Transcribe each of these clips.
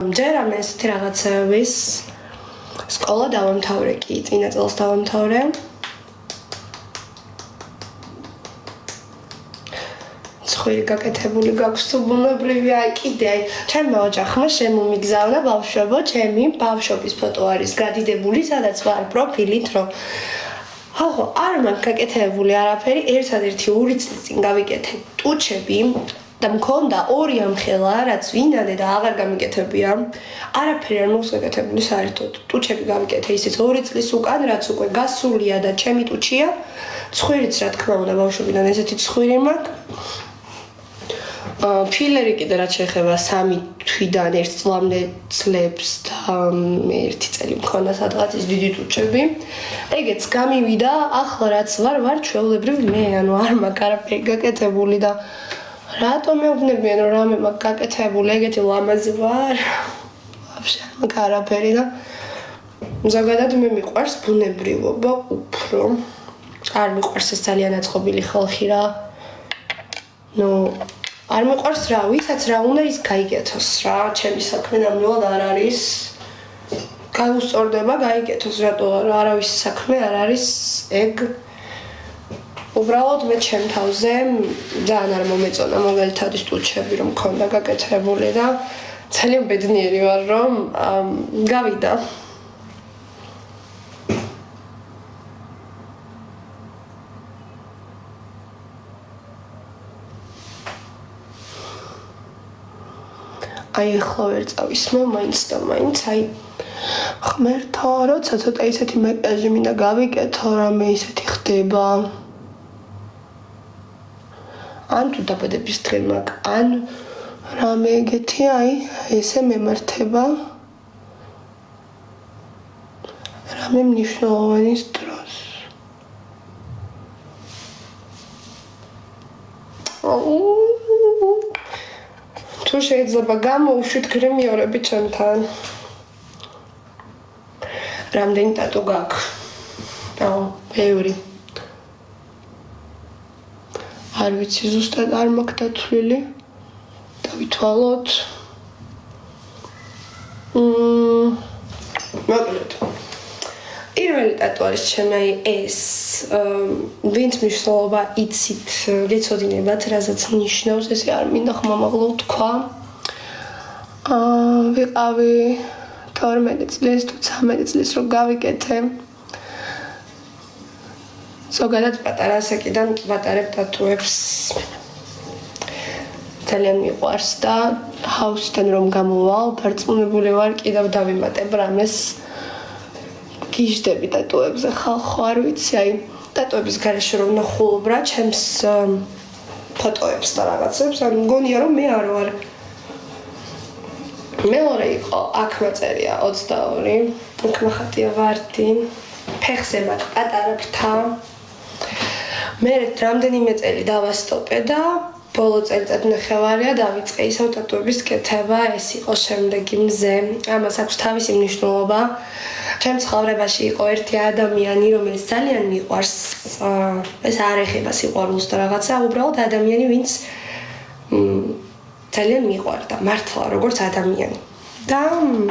ჯერ ამ ესეთი რაღაცების სკოლა დავამთავრე კი, წინა წელს დავამთავრე. ცხვირი გაკეთებული გაქვს თუ ბუნებრივი, აი კიდე, აი, ჩემმა ოჯახმა შემომიგზავნა ბავშვობო, ჩემი ბავშვობის ფოტო არის გადიდებული, სადაც ვარ პროფილით, რომ ახო, არ მაქვს გაკეთებული არაფერი, ერთადერთი 2 წლის წინ გავიკეთე ტუჩები და მქონდა 2 ამხელა, რაც ვინდადე და აღარ გამიკეთებია. არაფერი არ მაქვს გაკეთებული საერთოდ. ტუჩები გავიკეთე ისიც 2 წლის უკან, რაც უკვე გასულია და ჩემი ტუჩია. ცხვირიც რა თქმა უნდა ბავშვობიდან ესეთი ცხვირი მაქვს. ფილერი კიდე რაც შეეხება 3 თვიდან 1 წლამდე წლებს და 1 წელი მქონდა სადღაც ის დიდი ტუჩები. ეგეც გამივიდა, ახლა რაც ვარ ჩვეულებრივ მე, ანუ არ მაქვს არაფერი გაკეთებული და რატომ მეუბნებიან რომ რამე მაქვს გაკეთებული, ეგეთი ლამაზი ვარ. ვაფშე არ მაქვს არაფერი და ზოგადად მე მიყვარს ბუნებრივობა უფრო. არ მიყვარს ეს ძალიან აწყობილი ხალხი რა. არ მიყვარს რა, ვისაც რა უნდა ის გაიგეთოს რა, ჩემი საქმე ნამდვილად არ არის. გაუსწორდება, გაიგეთოს, რატო არავის საქმე არ არის ეგ. უბრალოდ მე ჩემ თავზე ძალიან არ მომეწონა მაგალითად ის ტუჩები რომ მქონდა გაკეთებული და ძალიან ბედნიერი ვარ რომ გავიდა. აი ახლა ვერ წავისმევ მაინც და მაინც აი ღმერთო როცა ცოტა ისეთი მაკიაჟი მინდა გავიკეთო რამე ისეთი ხდება ან თუ დაბადების დღე მაქვს ან რამე ეგეთი აი ესე მემართება რამე მნიშვნელოვანის დროს თუ შეიძლება გამოვშვით გრემიორები ჩემთან. რამდენი ტატუ გაქვს? ბევრი. არ ვიცი ზუსტად არ მაქვს დათვლილი. დავითვალოთ. მოკლედ. პირველი ტატუ არის ჩემი ეს ვინც მნიშვნელობა იცით, გეცოდინებათ, რასაც ნიშნავს, ესე არ მინდა ხმამაღლა ვთქვა. ვიყავი 12 წლის თუ 13 წლის რომ გავიკეთე. ზოგადად პატარა ასაკიდან ვატარებ ტატუებს. ძალიან მიყვარს და ჰაუსიდან რომ გამოვალ, დარწმუნებული ვარ, კიდევ დავიმატებ რამეს. გიჟდები ტატუებზე ხალხო არ ვიცი აი ტატუების გარეშე რომ ნახულობ რა ჩემს ფოტოებს და რაღაცებს ან მგონია რომ მე არ ვარ მეორე იყო აქ მაწერია 22 აქ მახატია ვარდი ფეხზე მაქვს პატარა ფრთა მე რამდენიმე წელი დავასტოპე და ბოლო წელიწად ნახევარია დავიწყე ისევ ტატუების კეთება ეს იყო შემდეგი მზე ამას აქვს თავისი მნიშვნელობა ჩემ ცხოვრებაში იყო ერთი ადამიანი რომელიც ძალიან მიყვარს ეს არ ეხება სიყვარულს და რაღაცა უბრალოდ ადამიანი ვინც ძალიან მიყვარდა მართლა როგორც ადამიანი და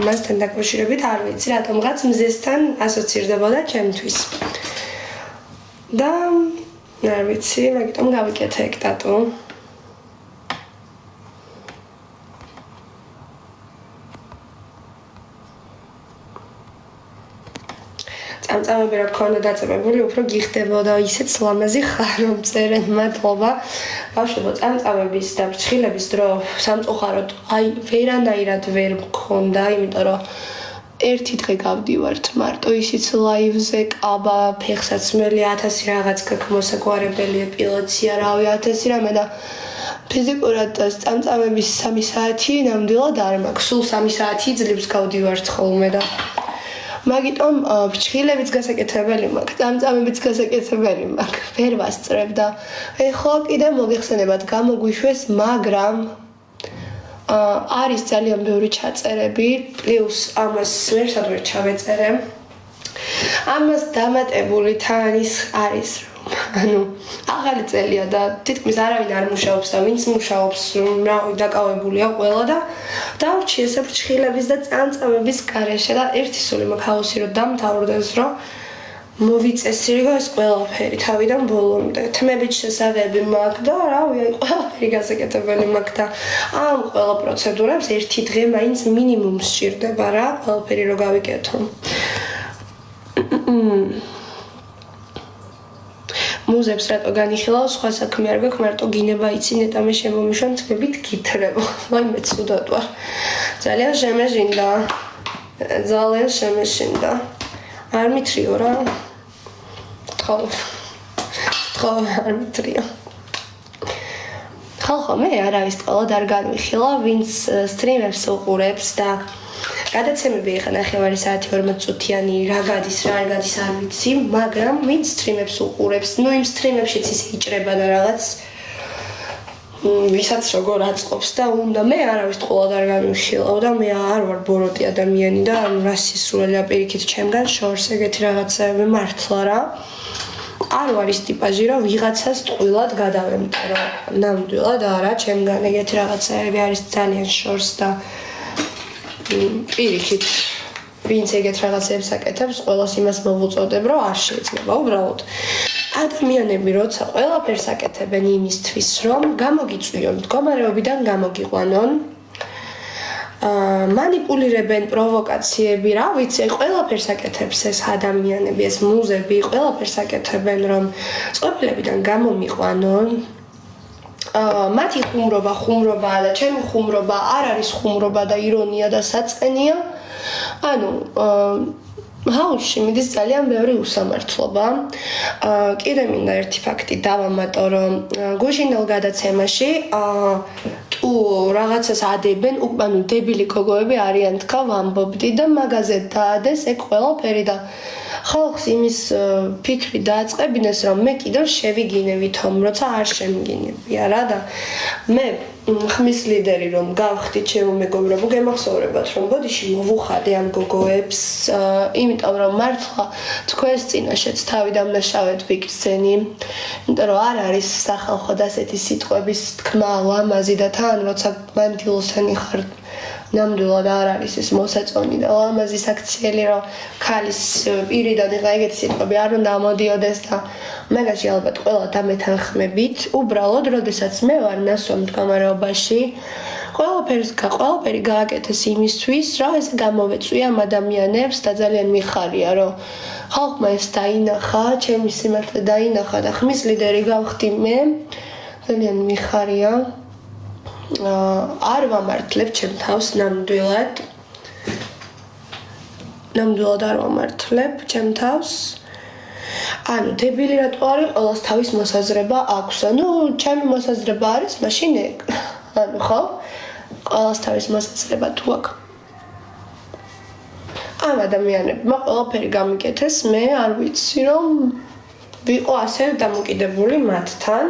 მასთან დაკავშირებით არ ვიცი რატომღაც მზესთან ასოცირდებოდა ჩემთვის და არ ვიცი მაგიტომ გავიკეთე ეგ ტატუ წამწამები რა ქონდა დაწებებული, უფრო გიხდებოდა ისეც ლამაზი ხარ რომ წერენ მადლობა. ბავშვებო, წამწამების და ფრჩხილების დრო სამწუხაროდ აი ვერანაირად ვერ მქონდა, იმიტომ რომ ერთი დღე გავდივართ მარტო ისიც ლაივზე კაბა, ფეხსაცმელი 1000 რაღაც გაქვს მოსაგვარებელი ეპილაცია, რავი 1000 რამე და ფიზიკურად წამწამების 3 საათი ნამდვილად არ მაქვს. სულ 3 საათი ძლივს გავდივართ ხოლმე და მაგიტომ ფრჩხილებიც გასაკეთებელი მაქვს, წამწამებიც გასაკეთებელი მაქვს. ვერ ვასწრებ და ეხლა კიდე მოგეხსენებათ გამოგვიშვეს, მაგრამ არის ძალიან ბევრი ჩაწერები, პლუს ამას ვერსად ვერ ჩავეწერე. ამას დამატებული თან ის არის რომ ანუ ახალი წელია და თითქმის არავინ არ მუშაობს და ვინც მუშაობს დაკავებულია ყველა და დავრჩი ესე ფრჩხილების და წამწამების გარეშე და ერთი სული მაქვს ჰაოსი რომ დამთავრდეს რომ მოვიწესრიგო ეს ყველაფერი თავიდან ბოლომდე. თმებით შესაძლებელი მაქვს და რავი, აი ყველაფერი გასაკეთებელი მაქვს და ამ ყველა პროცედურებს ერთი დღე მაინც მინიმუმ სჭირდება რა, ყველაფერი რო გავიკეთო. მუზებს რატო განიხილავ, სხვა საქმე არ გაქვს, მარტო გინება იცი ნეტა მე შემომიშვან თმებით გითხრებო. აი მე ცუდად ვარ. ძალიან შემეჟინდა. ძალიან შემეშინდა. არ მიტრიო რა. ხო არ მიტრიო. ხო მე არავის თვალად არ განვიხილა, ვინც სტრიმებს უყურებს და გადაცემები ეხა ნახევარი საათი 40 წუთიანი რა გადის რა არ გადის არ ვიცი, მაგრამ ვინც სტრიმებს უყურებს, ნუ იმ სტრიმებშიც ისე იჭრება და რაღაც ვისაც როგორ აწყობს და უნდა მე არავის თვალად არ განვიხილავ და მე არ ვარ ბოროტი ადამიანი და რა სისულელია პირიქით ჩემგან შორს ეგეთი რაღაცები მართლა რა. არ ვარ ის ტიპაჟი რომ ვიღაცას ტყუილად გადავემტერო. ნამდვილად არა, ჩემგან ეგეთი რაღაცები არის ძალიან შორს და პირიქით ვინც ეგეთ რაღაცებს აკეთებს, ყველას იმას მოვუწოდებ, რომ არ შეიძლება უბრალოდ. ადამიანები როცა ყველაფერს აკეთებენ იმისთვის, რომ გამოგიწვიონ, მდგომარეობიდან გამოგიყვანონ, манипулირებენ პროვოკაციები, რა ვიცი, ყველაფერს აკეთებს ეს ადამიანები, ეს მუზები, ყველაფერს აკეთებენ, რომ წყობილებიდან გამომიყვანონ. მათი ხუმრობა და ჩემი ხუმრობა არ არის ხუმრობა და ირონია და საწყენია. ანუ ჰაუსში მიდის ძალიან ბევრი უსამართლობა. კიდე მინდა ერთი ფაქტი დავამატო, რომ გუშინელ გადაცემაში თუ რაღაცას ადებენ, უკანუ დებილი გოგოები არიან თქვა ვამბობდი და მაგაზე დაადეს ეგ ყველაფერი და ხალხს იმის ფიქრი დააწყებინეს, რომ მე კიდევ შევიგინევითომ, როცა არ შემგინებია რა და მე ხმის ლიდერი რომ გავხდით ჩემო მეგობრებო, გემახსოვრებათ რომ ბოდიში მოვუხადე ამ გოგოებს, იმიტომ რომ მართლა თქვენს წინაშეც თავი დამნაშავედ ვიქცენი, იმიტომ რომ არ არის სახალხო და ასეთი სიტყვების თქმა ლამაზი და თან როცა მანდილოსანი ხარ ნამდვილად არ არის ეს მოსაწონი და ლამაზი საქციელი რომ ქალის პირიდან ეხლა ეგეთი სიტყვები არ უნდა ამოდიოდეს და მაგაში ალბათ ყველა დამეთანხმებით უბრალოდ როდესაც მე ვარ ნასვამ მდგომარეობაში ყველაფერი გააკეთეს იმისთვის რომ ეს გამოვეწვია ამ ადამიანებს და ძალიან მიხარია რომ ხალხმა ეს დაინახა ჩემი სიმართლე დაინახა და ხმის ლიდერი გავხდი მე ძალიან მიხარია არ ვამართლებ ჩემ თავს ნამდვილად არ ვამართლებ ჩემ თავს ანუ დებილი რატო არის ყველას თავის მოსაზრება აქვს ანუ ჩემი მოსაზრება არის მაშინ ეგ ანუ ხო ყველას თავის მოსაზრება თუ აქვს ამ ადამიანებმა ყველაფერი გამიკეთეს მე არ ვიცი რომ ვიყო ასე დამოკიდებული მათთან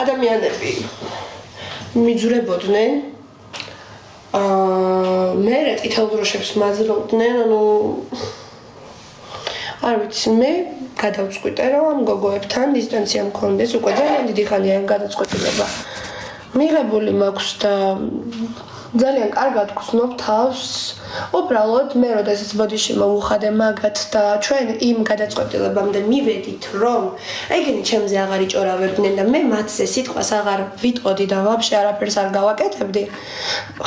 ადამიანები მიძვრებოდნენ მე წითელ დროშებს მაძლევდნენ ანუ არ ვიცი მე გადავწყვიტე რომ ამ გოგოებთან დისტანცია მქონდეს უკვე ძალიან დიდი ხანია ამ გადაწყვეტილება მიღებული მაქვს და ძალიან კარგად გრძნობ თავს უბრალოდ მე როდესაც ბოდიში მოვუხადე მაგათ და ჩვენ იმ გადაწყვეტილებამდე მივედით რომ ეგენი ჩემზე აღარ იჭორავებდნენ და მე მათზე სიტყვას აღარ ვიტყოდი და ვაფშე არაფერს არ გავაკეთებდი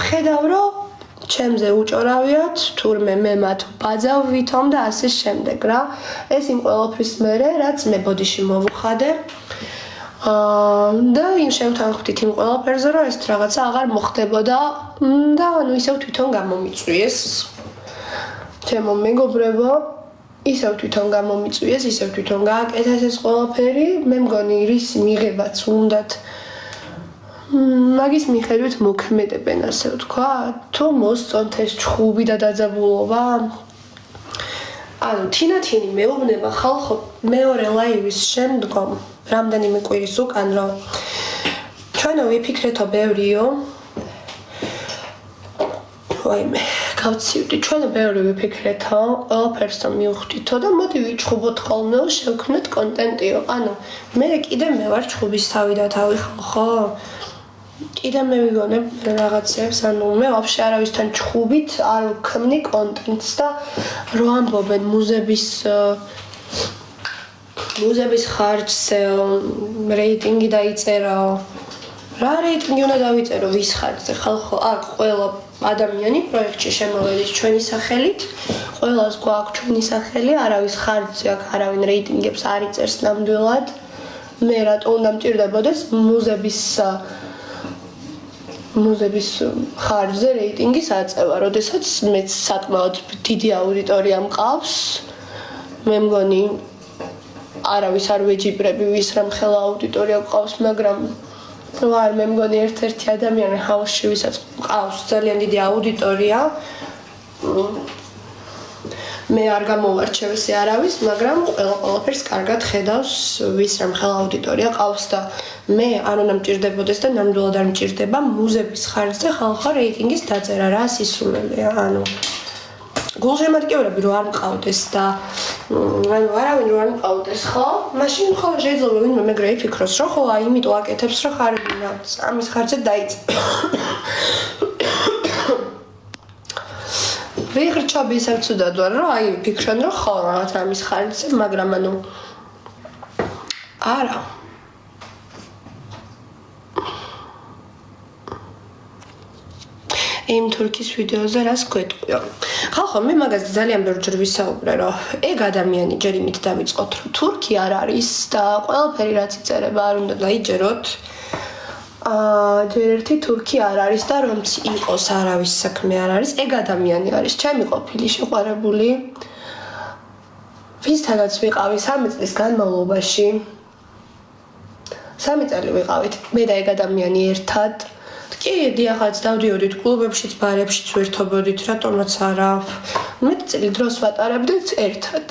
ხედავ რომ ჩემზე უჭორავიათ თურმე მე მათ ბაძავ ვითომ და ასე შემდეგ რა ეს იმ ყველაფრის მერე რაც მე ბოდიში მოვუხადე და იმ შევთანხმდით იმ ყველაფერზე რომ ეს რაღაცა აღარ მოხდებოდა და ანუ ისევ თვითონ გამომიწვიეს ჩემო მეგობრებო ისევ თვითონ გამომიწვიეს ისევ თვითონ გააკეთეს ეს ყველაფერი მე მგონი რის მიღებაც უნდათ მაგის მიხედვით მოქმედებენ ასე ვთქვა თუ მოსწონთ ეს ჩხუბი და დაძაბულობა ანუ თინათინი მეუბნება ხალხო მეორე ლაივის შემდგომ რამდენიმე კვირის უკან რომ ჩვენო ვიფიქრეთო ბევრიო ვაიმე გავცივდი, ჩვენ ბევრი ვიფიქრეთო, ყველაფერს რომ მივხვდითო და მოდი ვიჩხუბოთ ხოლმე, შევქმნათ კონტენტიო. ანუ მე კიდე მე ვარ ჩხუბის თავი და თავი ხო? კიდე მე ვიგონებ რაღაცებს, ანუ მე ვაფშე არავისთან ჩხუბით არ ვქმნი კონტენტს და რო ამბობენ მუზების ხარჯზე რეიტინგი დაიწერო. რა რეიტინგი უნდა დავიწერო ვის ხარჯზე? ხალხო, აქ ყველა ადამიანი პროექტში შემოვედის ჩვენი სახელით, ყველას გვაქვს ჩვენი სახელი, არავის ხარჯზე აქ არავინ რეიტინგებს არ იწერს ნამდვილად. მე რატო უნდა მჭირდებოდეს მუზების ხარჯზე რეიტინგის აწევა, როდესაც მეც საკმაოდ დიდი აუდიტორია მყავს. მე მგონი არავის არ ვეჯიბრები ვის რამ ხელა აუდიტორია მყავს, მაგრამ ვარ მე მგონი ერთ-ერთი ადამიანი ჰაუსში ვისაც მყავს ძალიან დიდი აუდიტორია. მე არ გამოვარჩევ ესე არავის, მაგრამ ყველაფერს კარგად ხედავს ვის რამ ხელა აუდიტორია ყავს და მე არ უნდა მჭირდებოდეს და ნამდვილად არ მჭირდება მუზების ხარჯზე ხალხო რეიტინგის დაწერა, რა სისულელეა, ანუ გულშემატკივრები რო არ მყავდეს და ანუ არავინ რო არ მყავდეს, ხო? მაშინ ხო შეიძლება ვინმე მეგრე იფიქროს, რომ ხო აი იმიტომ აკეთებს, რომ ხარჯი ამის ხარჯზე დაიწყო. ვიღრჩობი ისევ ცუდად ვარ, რომ აი ვფიქრობ, რომ ხო რაღაც ამის ხარჯზე, მაგრამ ანუ არა. იმ თურქის ვიდეოზე რას გვეტყვიო? ხალხო, მე მაგაზე ძალიან ბევრჯერ ვისაუბრე, რომ ეგ ადამიანი ჯერ იმით დავიწყოთ, რომ თურქი არ არის და ყველაფერი რაც იწერება არ უნდა დაიჯეროთ. ჯერ ერთი თურქი არ არის და რომც იყოს არავის საქმე არ არის, ეგ ადამიანი არის, ჩემი ყოფილი შეყვარებული. ვისთანაც ვიყავი 3 წლის განმავლობაში. 3 წელი ვიყავით მე და ეგ ადამიანი ერთად. კი, დიახაც დავდიოდით კლუბებშიც, ბარებშიც ვერთობოდით, რატომაც არა. მეტი წელი დროს ვატარებდით ერთად.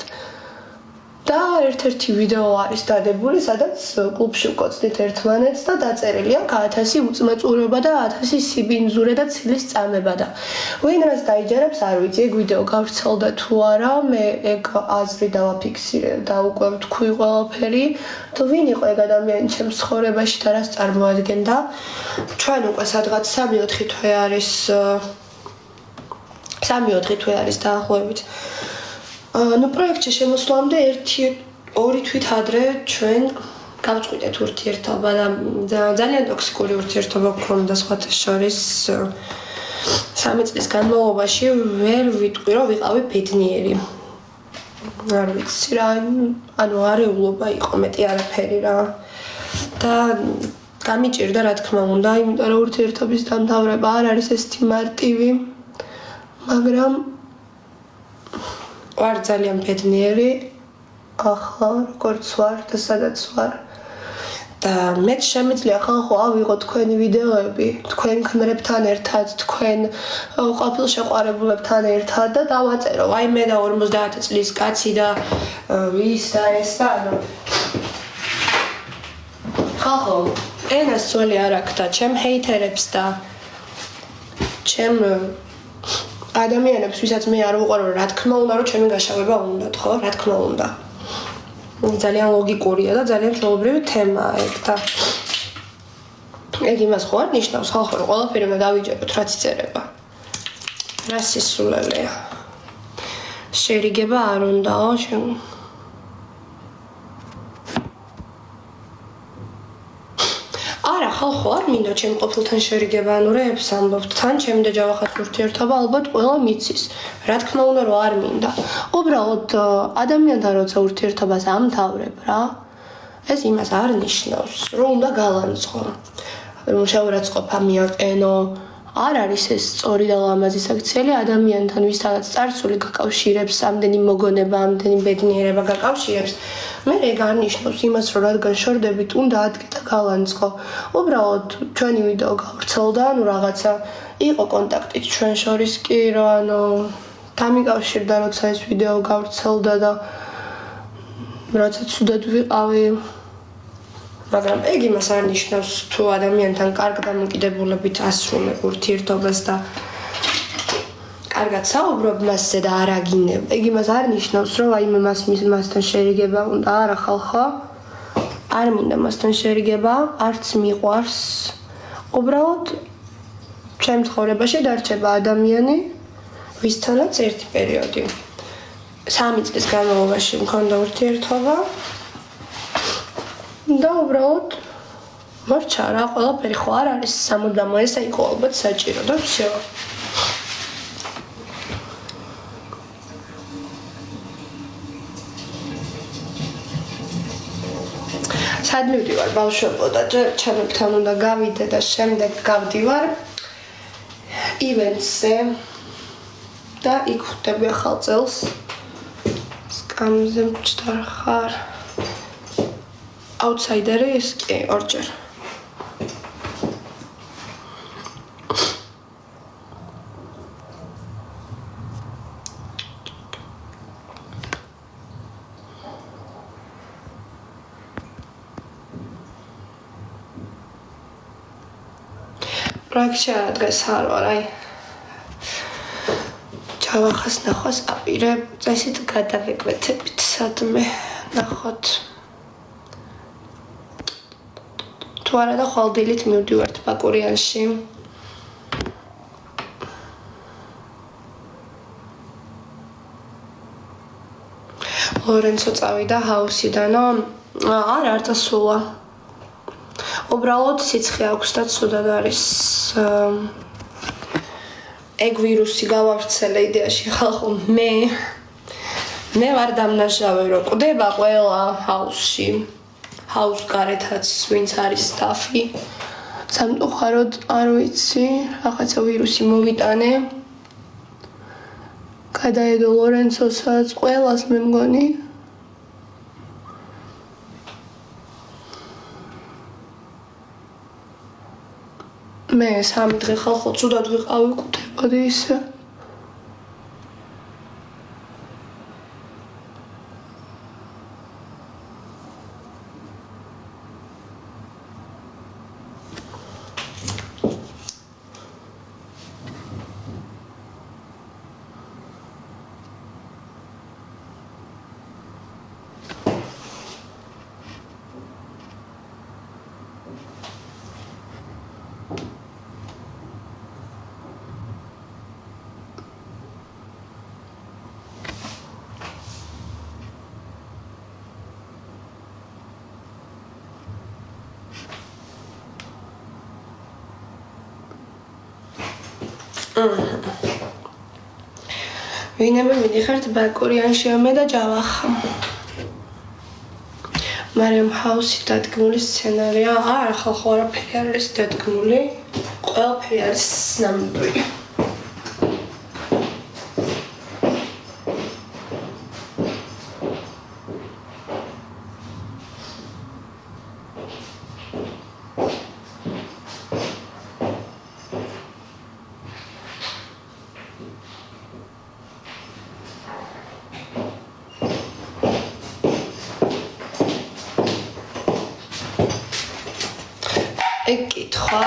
და ერთ-ერთი ვიდეო არის დადებული, სადაც კლუბში ვკოცდით ერთმანეთს და დაწერილია 1000 უწმეწურება და 1000 სიბინძურე და ცილის წამება და ვინ რას დაიჯერებს არ ვიცი, ეგ ვიდეო გავრცელდა თუ არა, მე ეგ აზრი დავაფიქსირე და უკვე ვთქვი ყველაფერი, თუ ვინ იყო ეგ ადამიანი ჩემს ცხოვრებაში და რას წარმოადგენდა. ჩვენ უკვე სადღაც 3-4 თვე არის 3-4 თვე არის დაახლოებით. Ну, პროექტში შემოსვლამდე 1-2 თვით ადრე ჩვენ გავწყვიტეთ ურთიერთობა და ძალიან ტოქსიკური ურთიერთობა გქონდა სხვათა შორის. 3 წლის განმავლობაში ვერ ვიტყვი, რომ ვიყავი ბედნიერი. არ ვიცი რა, ანუ არეულობა იყო მეტი არაფერი რა. და გამიჭირდა რა თქმა უნდა, იმიტომ რომ ურთიერთობის დამთავრება არ არის ესეთი მარტივი, მაგრამ ვარ ძალიან ბედნიერი, ახლა როგორც ვარ და სადაც ვარ. და მეც შემიძლია ხალხო ავიღო თქვენი ვიდეოები, თქვენ ქმრებთან ერთად, თქვენ ყოფილ შეყვარებულებთან ერთად და დავაწერო. აი მე და 50 წლის კაცი და ვის და ეს და ანუ ხალხო, ენას ძველი არ აქვს და ჩემ ჰეითერებს და ჩემ ადამიანებს, ვისაც მე არ ვუყურო, რა თქმა უნდა, რომ ჩემი გაშავება უნდათ, ხო? რა თქმა უნდა. ძალიან ლოგიკურია და ძალიან ჩვეულებრივი თემაა ეგ და ეგ იმას ხო არ ნიშნავს, ხალხო, რომ ყველაფერი უნდა დავიჯეროთ, რაც იწერება. რა სისულელეა. შერიგება არ უნდაო, არა, ხალხო, არ მინდა ჩემ ყოფილთან შერიგება, ანუ რეებს ამბობთ, თან ჩემი და ჯავახats ურთიერთობა ალბათ ყველა მიცის. რა თქმა უნდა, რომ არ მინდა. უბრალოდ ადამიანთან როცა ურთიერთობას ამთავრებ რა, ეს იმას არ ნიშნავს, რომ უნდა გალანძღო. შეურაცხყოფა მიაყენო. არ არის ეს სწორი და ლამაზი საქციელი ადამიანთან, ვისაც წარსული გაკავშირებს, ამდენი მოგონება, ამდენი ბედნიერება გაკავშირებს. მე ეგ არ ნიშნავს იმას, რომ რადგან შორდებით, უნდა ადგე და გალანძღო. უბრალოდ ჩვენი ვიდეო გავრცელდა, ანუ რაღაცა იყო კონტაქტით ჩვენ შორის კი, რომ ანუ დამიკავშირდა, როცა ეს ვიდეო გავრცელდა და როცა ცუდად ვიყავი. მაგრამ ეგ იმას არ ნიშნავს, თუ ადამიანთან კარგ დამოკიდებულებით ასრულებ ურთიერთობას და კარგად საუბრობ მასზე და არ აგინებ. იგი მას არ ნიშნავს, რომ აი მასთან შერიგება უნდა, არა ხალხო. არ მინდა მასთან შერიგება, არც მიყვარს. უბრალოდ ჩემ ცხოვრებაში დარჩება ადამიანი, ვისთანაც ერთი პერიოდი. 3 წლის განმავლობაში მქონდა ურთიერთობა და უბრალოდ მორჩა რა, ყველაფერი ხო არ არის სამუდამო, ესა იყო ალბათ საჭირო და всё. სად მივდივარ ბავშვებო და ჯერ ჩემთან უნდა გავიდე და შემდეგ გავდივარ ივენტზე და იქ ხვდები ახალ წელს. სკამზე მჭდარ ხარ. აუთსაიდერი ის კი ორჯერ. პროექტში დღეს არ ვარ, აი ჩავახას ნახვას აპირებ, წესით გადავეკვეთებით სადმე ნახოთ. თუ არა და ხვალდილით მივდივართ ბაკურიანში. ლორენცო წავიდა ჰაუსიდანო, არ წასულა. უბრალოდ სიცხე აქვს და ცუდად არის. ეგ ვირუსი გავავრცელე იდეაში ხალხო მე ვარ დამნაშავე რომ კვდება ყველა ჰაუსში. ჰაუს გარეთაც ვინც არის სტაფი. სამწუხაროდ არ ვიცი, რაღაცა ვირუსი მოვიტანე. გადაედო ლორენცოსაც, ყველას მე მგონი. მე 3 დღე ხალხო ცუდად ვიყავი, კვდებოდი ისე. ვინმე მიდიხართ ბაკურიანში ამე და ჯავახა. მაგრამ ჰაუსი დადგმული სცენარია, არა ხალხო არაფერი არ არის დადგმული, ყველაფერი არის ნამდვილი. ეგ კითხვა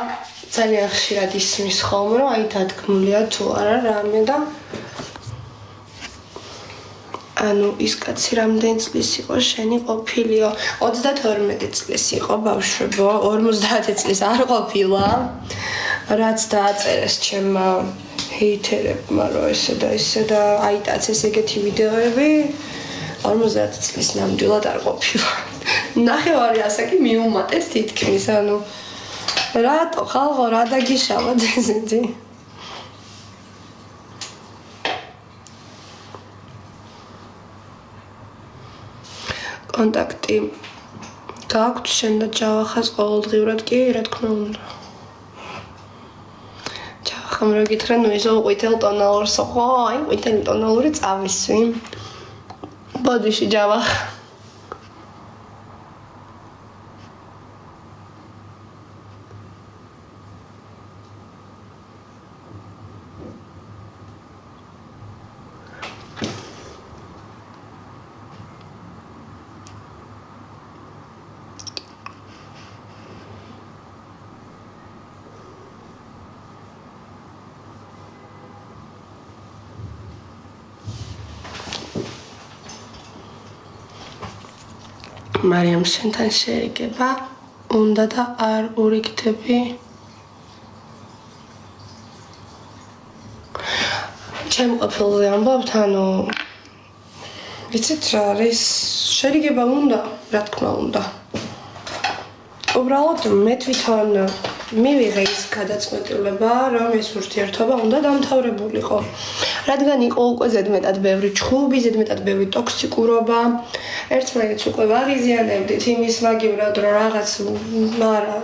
ძალიან ხშირად ისმის ხოლმე, რომ აი დადგმულია თუ არა რამე და ანუ ის კაცი რამდენი წლის იყო შენი ყოფილიო? 32 წლის იყო ბავშვებო, 50 წლის არ ყოფილა. რაც დააწერეს ჩემმა ჰეითერებმა, რომ ესე და ესე და აიტაცეს ეგეთი ვიდეოები, 50 წლის ნამდვილად არ ყოფილა. ნახევარი ასაკი მიუმატეთ თითქმის, ანუ რატო ხალხო რა დაგიშავოთ ესეთი? კონტაქტი გააქვთ შენ და ჯავახას ყოველდღიურად კი, რა თქმა უნდა. ჯავახამ რო გითხრა, ნუ ისო ყვითელ ტონალურს ხო, აი ყვითელი ტონალური წავისვი. ბოდიში ჯავახ. მარიამ შენთან შეეგება უნდა და არ ურიგდები ჩემ ყოფილზე ამბობთ ანუ ვიცით რა არის შერიგება უნდა რა თქმა უნდა უბრალოდ მე თვითონ მივიღე ის გადაწყვეტილება რომ ეს ურთიერთობა უნდა დამთავრებულიყო რადგან იყო უკვე ზედმეტად ბევრი ჩხუბი ზედმეტად ბევრი ტოქსიკურობა ერთმანეთს უკვე ვაღიზიანებდით იმის მაგივრად რომ რაღაც მარა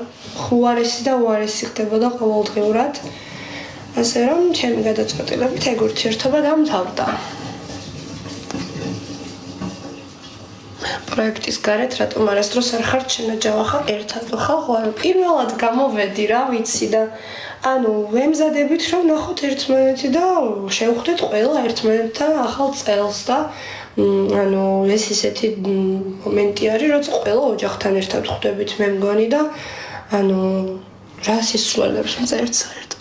უარესი და უარესი ხდებოდა ყოველდღიურად ასე რომ ჩემი გადაწყვეტილებით ეგ ურთიერთობა დამთავრდა პროექტის გარეთ რატომ არასდროს არ ხარ შენაჯავახა ერთად ხარ პირველად გამოვედი რა ვიცი და ანუ ვემზადებით რომ ნახოთ ერთმანეთი და შევხვდეთ ყველა ერთმანეთთან ახალ წელს და ანუ ეს ისეთი მომენტი არის როცა ყველა ოჯახთან ერთად ხვდებით მე მგონი და ანუ რა სისულელებს მწერთ საერთოდ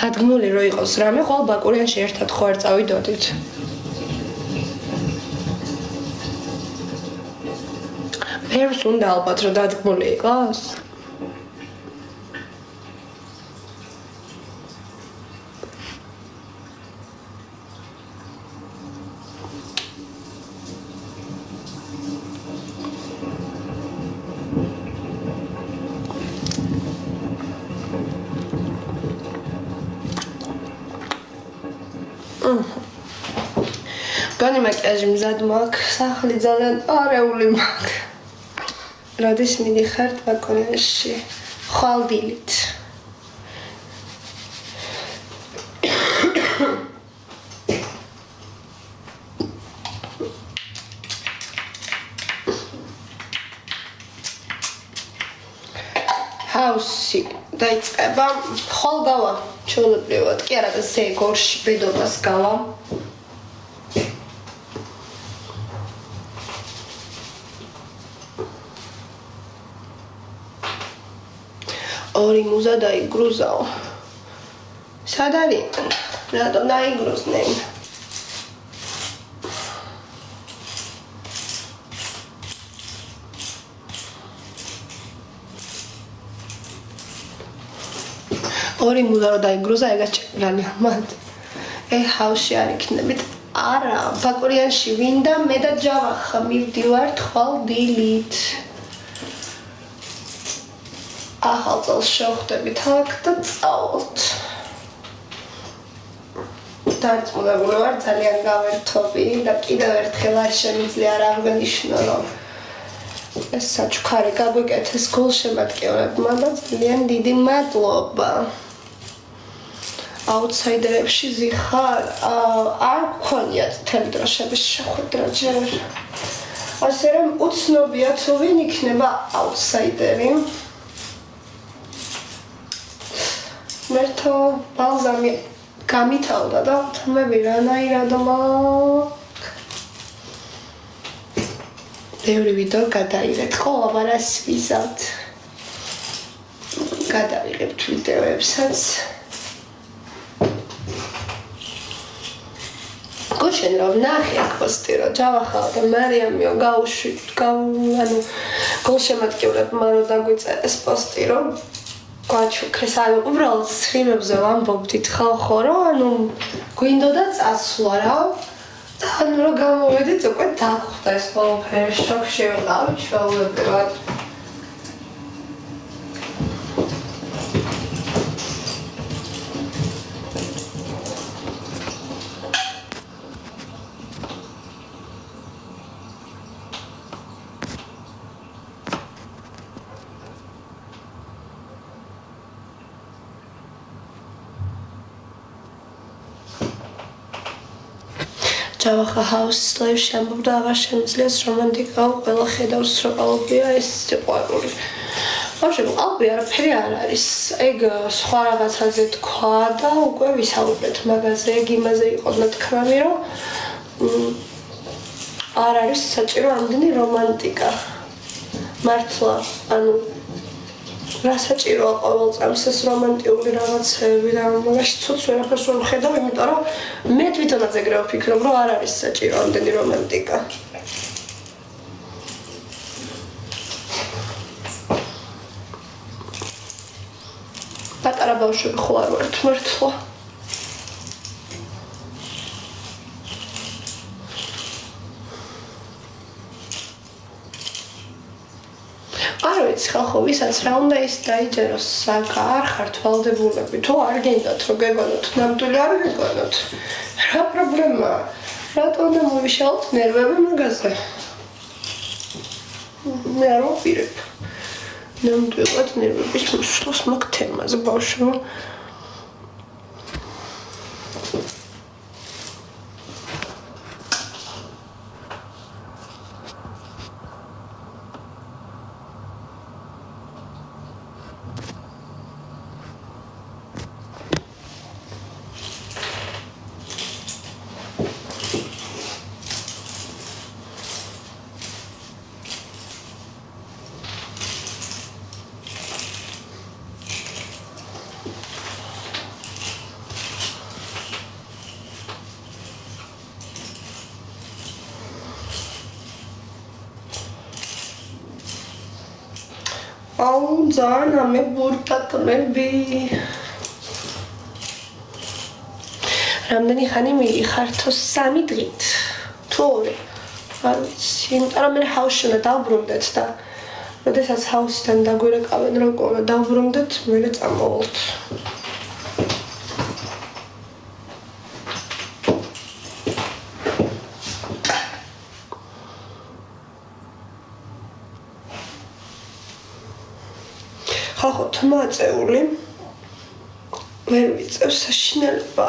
დადგმული რო იყოს რამე ყოველ ბაკურიანში ერთად ხო არ წავიდოდით ფერს უნდა ალბათ რომ დადგმული იყოს გონი მაკიაჟი მზად მაქვს სახლი ძალიან არეული მაქვს როდის მიდიხართ ბაკურიანში ხვალდილით ჰაუსი დაიწყება ხვალ გავა ჩვეულებრივად კი არა და ზეგორში ბედობას გავა ორი მუზა დაიგრუზაო სად არიან რატომ დაიგრუზნენ ორი მუზა რო დაიგრუზა ეგაც ჭრალი მანდ ჰაუსში არ იქნებით არა ბაკურიანში ვინდა მე და ჯავახა მივდივართ ხვალდილით ახალ წელს შევხვდებით აქ და წავალთ დარწმუნებული ვარ ძალიან გავერთობი და კიდევ ერთხელ არ შემიძლია არ აღგვენიშნო რომ ეს საჩუქარი გაგვიკეთეს გულშემატკივრებმა და ძალიან დიდი მადლობა აუთსაიდერებში ზიხარ არ გქონიათ მთელი დროშების შეხვედრა ჯერ ასე რომ უცნობია თუ ვინ იქნება აუთსაიდერი მერტო ბალზამი გამითავდა და თმები რანაირად ბევრი ვიდეო გადაიღეთ ხო აბარას ვიზავთ გადავიღებთ ვიდეოებსაც გუშინ რომ ნახე აქ პოსტი რომ ჯავახაო და მარიამიო ანუ გულშემატკივრებმა რომ დაგვიწერეს პოსტი რომ გაჩუქეს ანუ უბრალოდ სხივებზე ვამბობდით ხალხო რომ ანუ გვინდოდა წასვლა რა და ანუ რომ გამოვედით უკვე დახვდა ეს ყველაფერი შოკში ვიყავი ჩვეულებრივად ჯავახა ჰაუსის ლაივში ამბობდა აღარ შემიძლიას რომანტიკაო ყველა ხედავს რომ ყალბია ეს სიყვარული ბავშვები ყალბი არაფერი არ არის ეგ სხვა რაღაცაზე თქვა და უკვე ვისაუბრეთ მაგაზე ეგ იმაზე იყო ნათქვამი რომ არ არის საჭირო ამდენი რომანტიკა მართლა ანუ რა საჭიროა ყოველ წამს ეს რომანტიკული რაღაცები და მაგაში ცოტს ვერაფერს ვერ ვხედავ, იმიტომ რომ მე თვითონაც ეგრე ვფიქრობ, რომ არ არის საჭირო ამდენი რომანტიკა. პატარა ბავშვები ხო არ ვართ მართლა. არ ვიცი ხალხო, ვისაც რა უნდა ის დაიჯეროს საკა, არ ხართ ვალდებულები, თუ არ გინდათ რომ გეგონოთ, ნამდვილი არ გეგონოთ. რა პრობლემაა? რატო უნდა მოვიშალოთ ნერვები მაგაზე? მე არ ვაპირებ. ნამდვილად ნერვების მოსვლას მაგ თემაზე ბავშვებო. აუ ძალიან ამებური პატრონები. რამდენი ხანი მივიხართო 3 დღით. თუ არ ვიცი, იმიტომ რომ მე ჰაუსში უნდა დავბრუნდეთ და როდესაც ჰაუსიდან დაგვირეკავენ რომ უნდა დავბრუნდეთ, მე წამოვალთ. ხალხო თმაწეული ვერ ვიწევს საშინელება.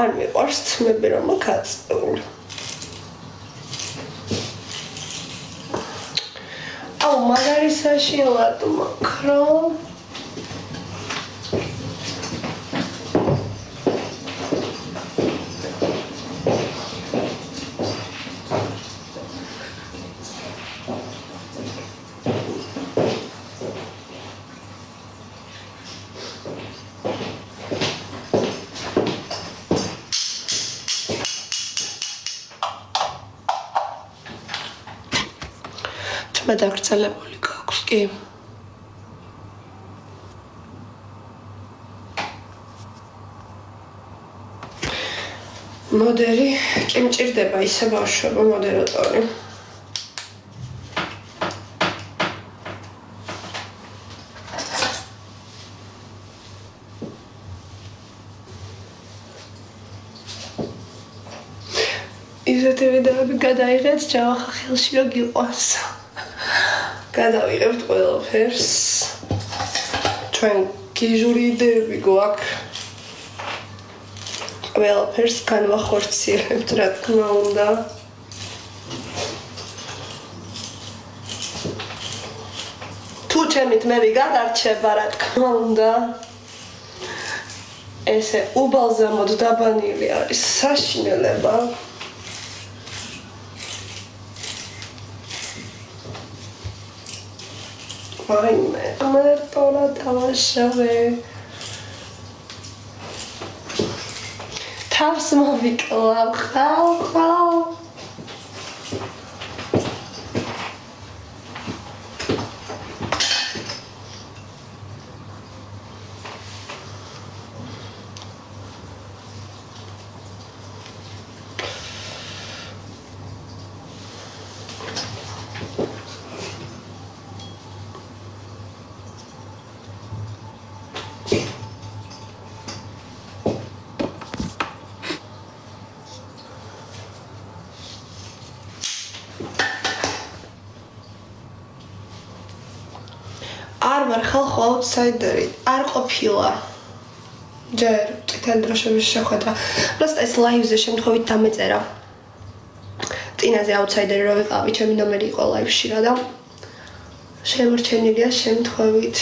არ მიყვარს თმები რომ აკაცეული. აუ მაგარი საშინელად მაქრო. დაგრძელებული გაქვს კი. მოდერი კი მჭირდება ისე ბავშვებო მოდერატორი. ისეთი ვიდეოები გადაიღეთ ჯავახა ხელში რომ გიყვანს. გადავიღებთ ყველაფერს. ჩვენ გიჟური იდეები გვაქვს. ყველაფერს განვახორციელებთ, რა თქმა უნდა. თუ ჩემით მე ვიგადარჩება, რა თქმა უნდა. ესე უბალზამოდ დაბანილი არის საშინელება. ვაიმე, მერტოლა დავაშავე. თავს მოვიკლავ, ხალხო. არ ვარ ხალხო აუტსაიდერი, არ ყოფილა. ჯერ წითელი დროშების შეხვედრა. просто ეს ლაივზე შემთხვევით დამეწერა. წინაზე აუტსაიდერი რო ვიყავი, ჩემი ნომერი იყო ლაივში რა და შემორჩენილია შემთხვევით.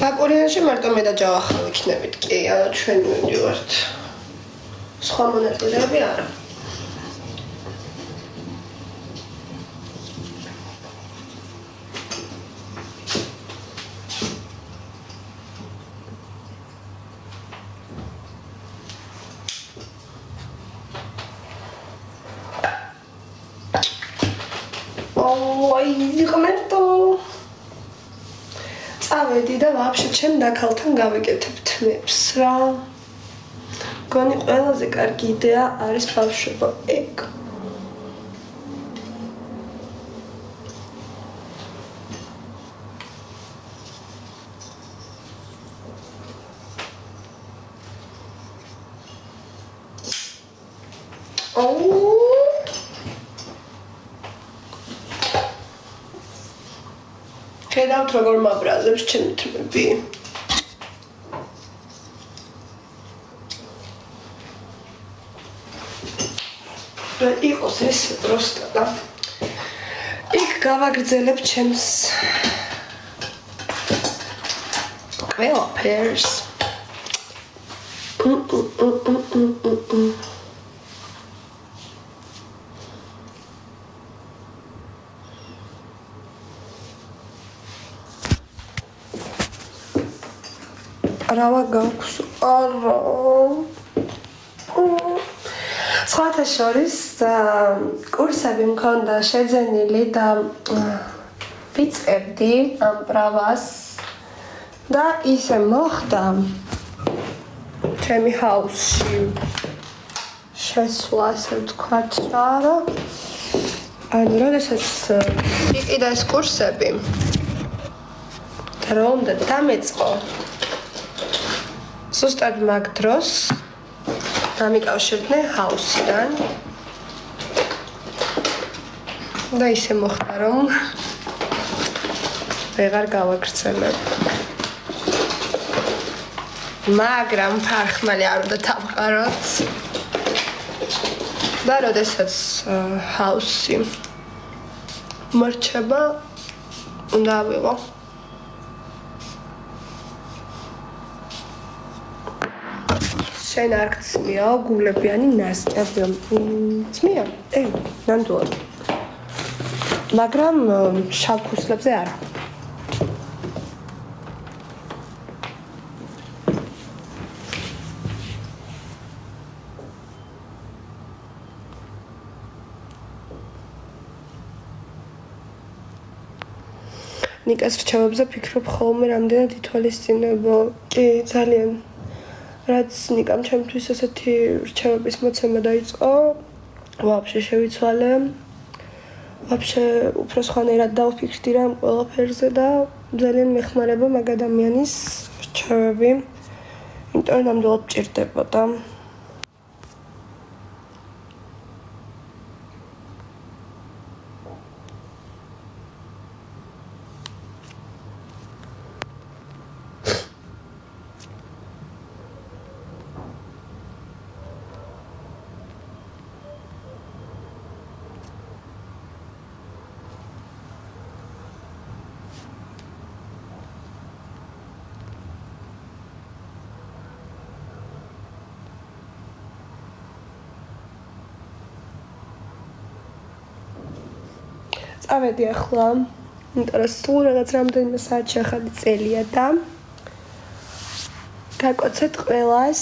ბაკურიანში მარტო მე და ჯავახა ვიქნებით კი, ანუ ჩვენ მივდივართ. სხვა მონაწილეები არა. ой, ღმერთო. წავედი და ვაფშე ჩემ დაქალთან გავიკეთებთ მეფს რა. გონი ყველაზე კარგი იდეა არის ბავშვებო ეგ. ხედავთ როგორ მაბრაზებს ჩემი თმები. და იყოს ეს პროსტა და იქ გავაგრძელებ ჩემს ყველაფერს. რავა გაქვს? არა. სხვათა შორის კურსები მქონდა შეძენილი და ვიწყებდი ამ პრავას და ისე მოხდა ჩემი ჰაუსში შესვლა, ასე ვთქვათ რა, ანუ როდესაც იყიდა ეს კურსები და რომ უნდა დამეწყო ზუსტად მაგ დროს დამიკავშირდნენ ჰაუსიდან და ისე მოხდა რომ ვეღარ გავაგრძელებ. მაგრამ ფარხმალი არ უნდა დავყაროთ და როდესაც ჰაუსი მორჩება უნდა ავიღო. შენ არ გწმიაო გულებიანი ნასტები ძმია? ნამდვილად. მაგრამ შავ ქუსლებზე არა. ნიკას რჩევებზე ფიქრობ ხოლმე რამდენად ითვალისწინებო. კი, ძალიან. რაც ნიკამ ჩემთვის ესეთი რჩევების მოცემა დაიწყო, ვაფშე შევიცვალე. ვაფშე უფრო სხვანაირად დავფიქრდი რა ყველაფერზე და ძალიან მეხმარება მაგ ადამიანის რჩევები, იმიტომ რომ ნამდვილად მჭირდებოდა. წავედი ახლა, იმიტომ რომ სულ რაღაც რამდენიმე საათში ახალი წელია და გაკოცეთ ყველას